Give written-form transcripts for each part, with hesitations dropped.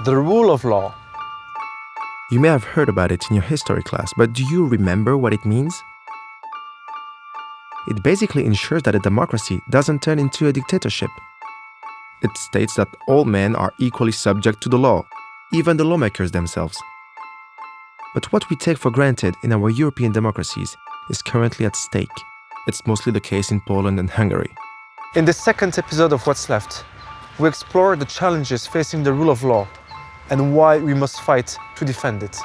the rule of law. You may have heard about it in your history class, but do you remember what it means? It basically ensures that a democracy doesn't turn into a dictatorship. It states that all men are equally subject to the law, even the lawmakers themselves. But what we take for granted in our European democracies is currently at stake. It's mostly the case in Poland and Hungary. In the second episode of What's Left, we explore the challenges facing the rule of law and why we must fight to defend it.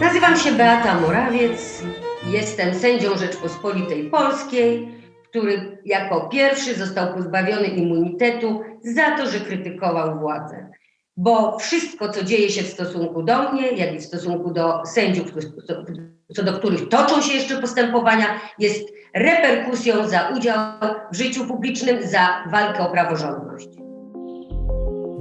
Nazywam się Beata Morawiec, jestem sędzią Rzeczpospolitej Polskiej, który jako pierwszy został pozbawiony immunitetu za to, że krytykował władzę. Bo wszystko, co dzieje się w stosunku do mnie, jak i w stosunku do sędziów, co do których toczą się jeszcze postępowania, jest reperkusją za udział w życiu publicznym, za walkę o praworządność.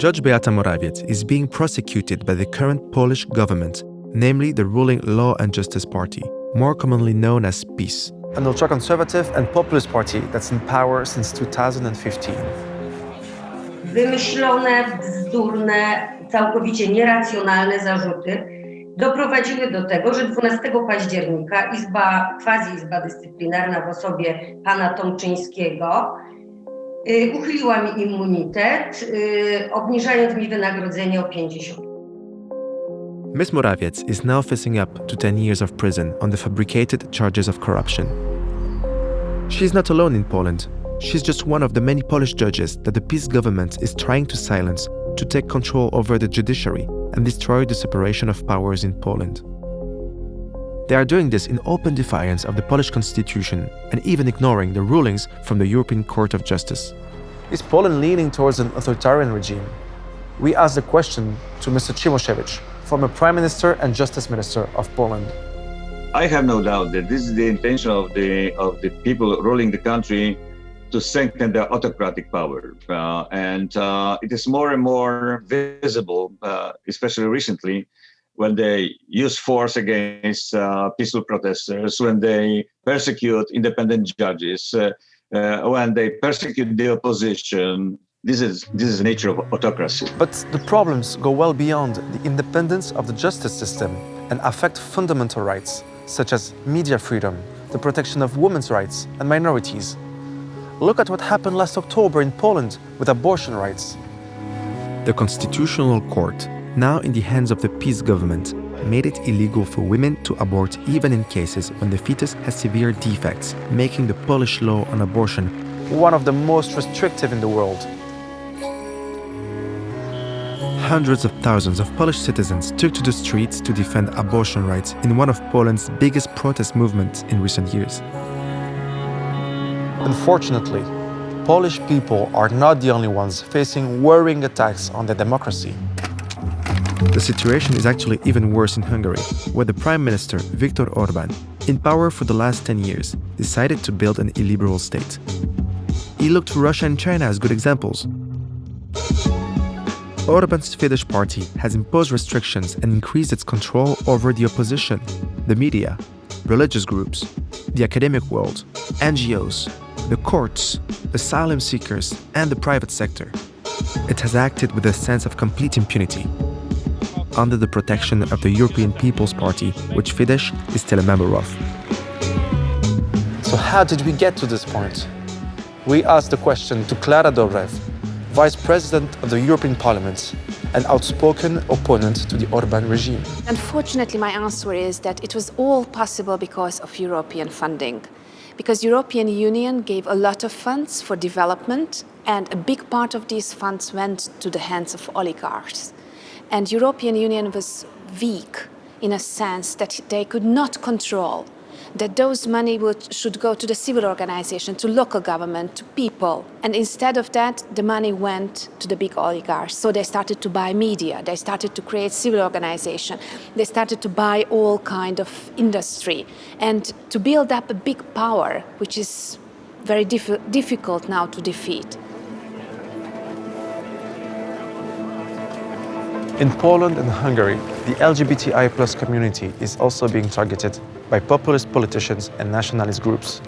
Judge Beata Morawiec is being prosecuted by the current Polish government, namely the ruling Law and Justice Party, more commonly known as PiS. An ultra-conservative and populist party that's in power since 2015. Wymyślone, bzdurne, całkowicie nieracjonalne zarzuty doprowadziły do tego, że 12 października quasi-izba dyscyplinarna w osobie pana Tomczyńskiego uchyliła mi immunitet, obniżając mi wynagrodzenie o 50%. Ms. Morawiec is now facing up to 10 years of prison on the fabricated charges of corruption. She's not alone in Poland. She's just one of the many Polish judges that the PiS government is trying to silence to take control over the judiciary and destroy the separation of powers in Poland. They are doing this in open defiance of the Polish constitution and even ignoring the rulings from the European Court of Justice. Is Poland leaning towards an authoritarian regime? We asked the question to Mr. Cimoszewicz, former Prime Minister and Justice Minister of Poland. I have no doubt that this is the intention of the people ruling the country to strengthen their autocratic power. It is more and more visible, especially recently, when they use force against peaceful protesters, when they persecute independent judges, when they persecute the opposition. This is the nature of autocracy. But the problems go well beyond the independence of the justice system and affect fundamental rights, such as media freedom, the protection of women's rights and minorities. Look at what happened last October in Poland with abortion rights. The Constitutional Court, now in the hands of the PiS government, made it illegal for women to abort even in cases when the fetus has severe defects, making the Polish law on abortion one of the most restrictive in the world. Hundreds of thousands of Polish citizens took to the streets to defend abortion rights in one of Poland's biggest protest movements in recent years. Unfortunately, Polish people are not the only ones facing worrying attacks on their democracy. The situation is actually even worse in Hungary, where the Prime Minister, Viktor Orbán, in power for the last 10 years, decided to build an illiberal state. He looked to Russia and China as good examples. Orbán's Fidesz party has imposed restrictions and increased its control over the opposition, the media, religious groups, the academic world, NGOs, the courts, asylum seekers, and the private sector. It has acted with a sense of complete impunity, under the protection of the European People's Party, which Fidesz is still a member of. So how did we get to this point? We asked the question to Klara Dobrev, Vice President of the European Parliament, an outspoken opponent to the Orbán regime. Unfortunately, my answer is that it was all possible because of European funding. Because European Union gave a lot of funds for development, and a big part of these funds went to the hands of oligarchs. And European Union was weak in a sense that they could not control that those money should go to the civil organization, to local government, to people. And instead of that, the money went to the big oligarchs. So they started to buy media, they started to create civil organization, they started to buy all kind of industry, and to build up a big power, which is very difficult now to defeat. In Poland and Hungary, the LGBTI+ community is also being targeted by populist politicians and nationalist groups.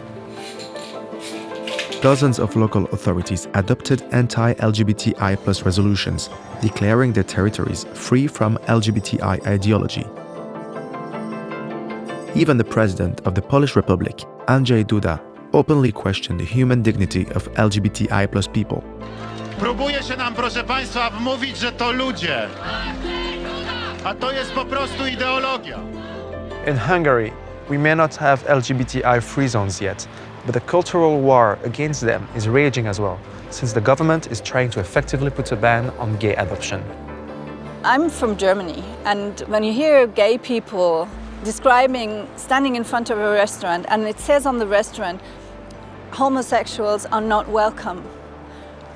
Dozens of local authorities adopted anti-LGBTI+ resolutions, declaring their territories free from LGBTI ideology. Even the president of the Polish Republic, Andrzej Duda, openly questioned the human dignity of LGBTI+ people. Próbuje się nam, proszę Państwa, wmówić, że to ludzie, a to jest po prostu ideologia. In Hungary, we may not have LGBTI-free zones yet, but the cultural war against them is raging as well, since the government is trying to effectively put a ban on gay adoption. I'm from Germany, and when you hear gay people standing in front of a restaurant, and it says on the restaurant, homosexuals are not welcome.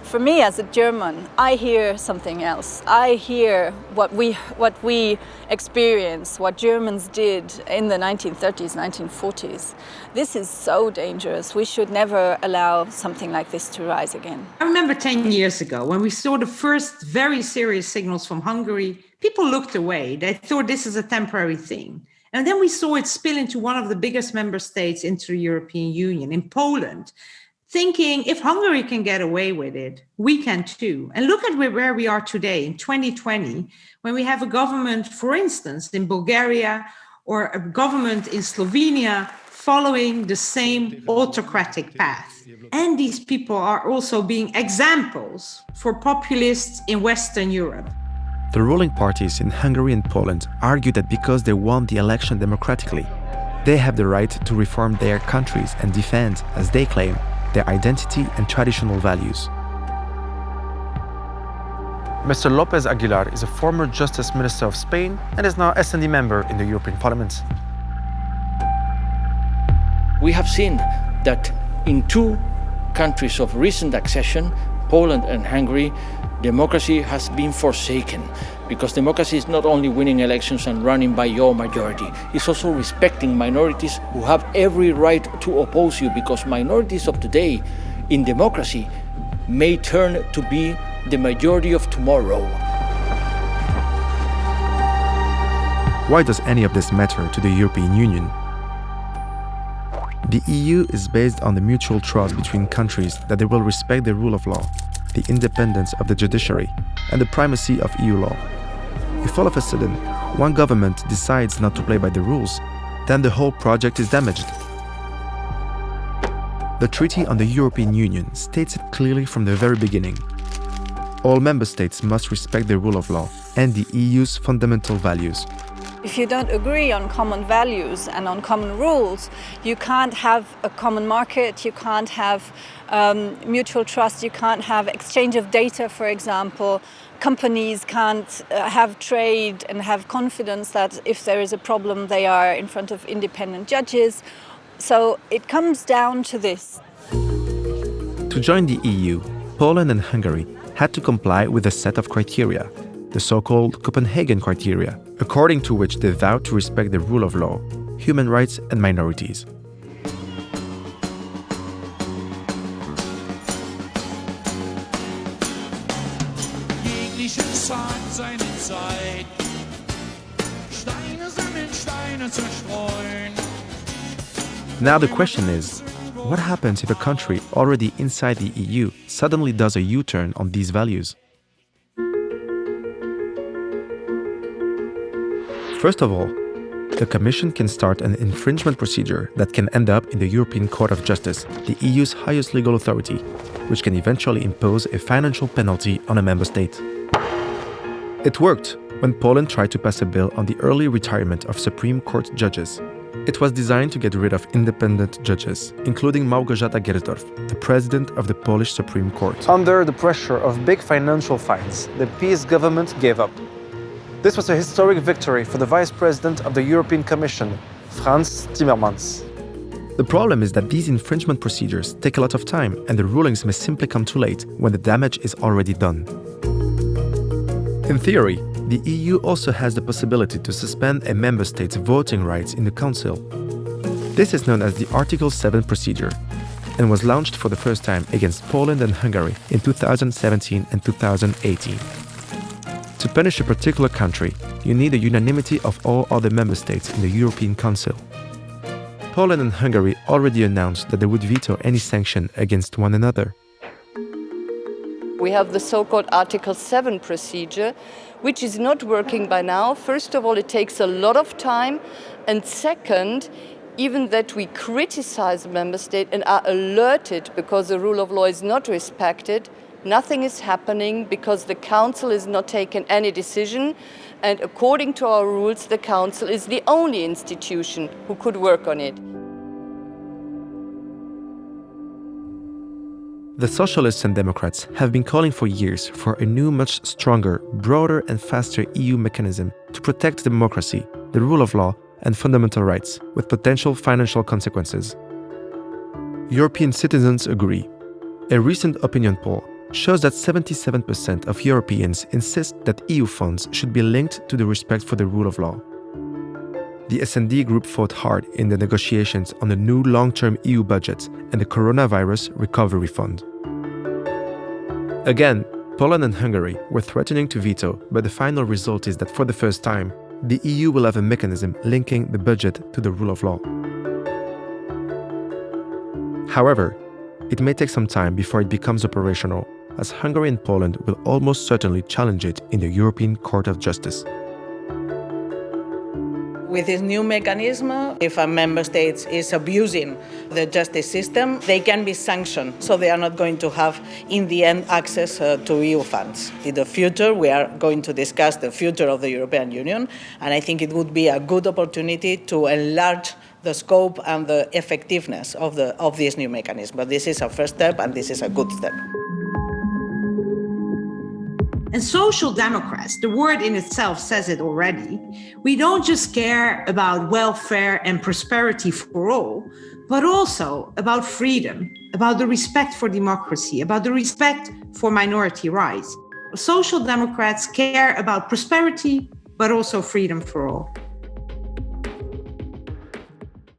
For me as a German, I hear something else. I hear what we experience, what Germans did in the 1930s, 1940s. This is so dangerous. We should never allow something like this to rise again. I remember 10 years ago when we saw the first very serious signals from Hungary, people looked away. They thought this is a temporary thing. And then we saw it spill into one of the biggest member states into the European Union, in Poland, thinking if Hungary can get away with it, we can too. And look at where we are today in 2020, when we have a government, for instance, in Bulgaria or a government in Slovenia following the same autocratic path. And these people are also being examples for populists in Western Europe. The ruling parties in Hungary and Poland argue that because they won the election democratically, they have the right to reform their countries and defend, as they claim, their identity and traditional values. Mr. López Aguilar is a former Justice Minister of Spain and is now S&D member in the European Parliament. We have seen that in two countries of recent accession, Poland and Hungary, democracy has been forsaken, because democracy is not only winning elections and running by your majority, it's also respecting minorities who have every right to oppose you, because minorities of today in democracy may turn to be the majority of tomorrow. Why does any of this matter to the European Union? The EU is based on the mutual trust between countries that they will respect the rule of law, the independence of the judiciary, and the primacy of EU law. If all of a sudden one government decides not to play by the rules, then the whole project is damaged. The Treaty on the European Union states it clearly from the very beginning. All member states must respect the rule of law and the EU's fundamental values. If you don't agree on common values and on common rules, you can't have a common market, you can't have mutual trust, you can't have exchange of data, for example. Companies can't have trade and have confidence that if there is a problem, they are in front of independent judges. So it comes down to this. To join the EU, Poland and Hungary had to comply with a set of criteria, the so-called Copenhagen criteria, according to which they vowed to respect the rule of law, human rights and minorities. Now the question is, what happens if a country already inside the EU suddenly does a U-turn on these values? First of all, the Commission can start an infringement procedure that can end up in the European Court of Justice, the EU's highest legal authority, which can eventually impose a financial penalty on a member state. It worked when Poland tried to pass a bill on the early retirement of Supreme Court judges. It was designed to get rid of independent judges, including Małgorzata Gersdorf, the president of the Polish Supreme Court. Under the pressure of big financial fines, the PiS government gave up. This was a historic victory for the Vice President of the European Commission, Frans Timmermans. The problem is that these infringement procedures take a lot of time, and the rulings may simply come too late when the damage is already done. In theory, the EU also has the possibility to suspend a member state's voting rights in the Council. This is known as the Article 7 procedure, and was launched for the first time against Poland and Hungary in 2017 and 2018. To punish a particular country, you need a unanimity of all other member states in the European Council. Poland and Hungary already announced that they would veto any sanction against one another. We have the so-called Article 7 procedure, which is not working by now. First of all, it takes a lot of time. And second, even that we criticize the member state and are alerted because the rule of law is not respected, nothing is happening because the Council is not taking any decision. And according to our rules, the Council is the only institution who could work on it. The Socialists and Democrats have been calling for years for a new, much stronger, broader and faster EU mechanism to protect democracy, the rule of law and fundamental rights, with potential financial consequences. European citizens agree. A recent opinion poll shows that 77% of Europeans insist that EU funds should be linked to the respect for the rule of law. The S&D group fought hard in the negotiations on the new long-term EU budget and the Coronavirus Recovery Fund. Again, Poland and Hungary were threatening to veto, but the final result is that for the first time, the EU will have a mechanism linking the budget to the rule of law. However, it may take some time before it becomes operational, as Hungary and Poland will almost certainly challenge it in the European Court of Justice. With this new mechanism, if a member state is abusing the justice system, they can be sanctioned, so they are not going to have, in the end, access to EU funds. In the future, we are going to discuss the future of the European Union, and I think it would be a good opportunity to enlarge the scope and the effectiveness of this new mechanism. But this is a first step, and this is a good step. And social democrats, the word in itself says it already. We don't just care about welfare and prosperity for all, but also about freedom, about the respect for democracy, about the respect for minority rights. Social democrats care about prosperity, but also freedom for all.